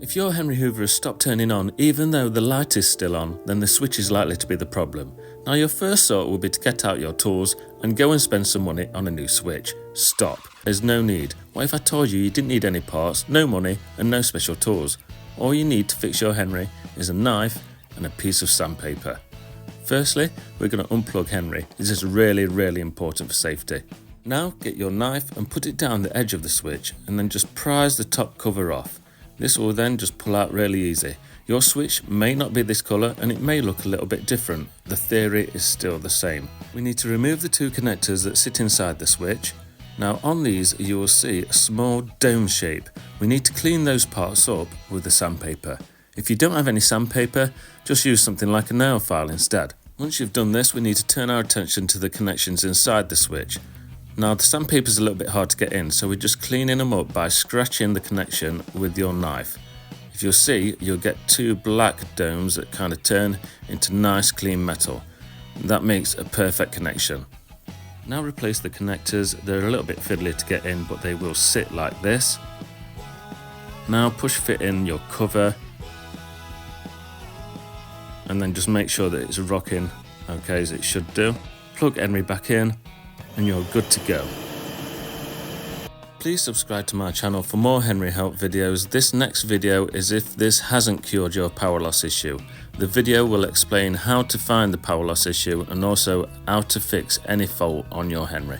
If your Henry Hoover has stopped turning on even though the light is still on, then the switch is likely to be the problem. Now your first thought will be to get out your tools and go and spend some money on a new switch. Stop. There's no need. What if I told you didn't need any parts, no money and no special tools? All you need to fix your Henry is a knife and a piece of sandpaper. Firstly, we're going to unplug Henry. This is really important for safety. Now get your knife and put it down the edge of the switch and then just prise the top cover off. This will then just pull out really easy. Your switch may not be this colour and it may look a little bit different. The theory is still the same. We need to remove the two connectors that sit inside the switch. Now on these you will see a small dome shape. We need to clean those parts up with the sandpaper. If you don't have any sandpaper, just use something like a nail file instead. Once you've done this, we need to turn our attention to the connections inside the switch. Now the sandpaper is a little bit hard to get in, so we're just cleaning them up by scratching the connection with your knife. If you'll see, you'll get two black domes that kind of turn into nice clean metal. That makes a perfect connection. Now replace the connectors. They're a little bit fiddly to get in, but they will sit like this. Now push fit in your cover and then just make sure that it's rocking okay as it should do. Plug Henry back in and you're good to go. Please subscribe to my channel for more Henry help videos. This next video is if this hasn't cured your power loss issue. The video will explain how to find the power loss issue and also how to fix any fault on your Henry.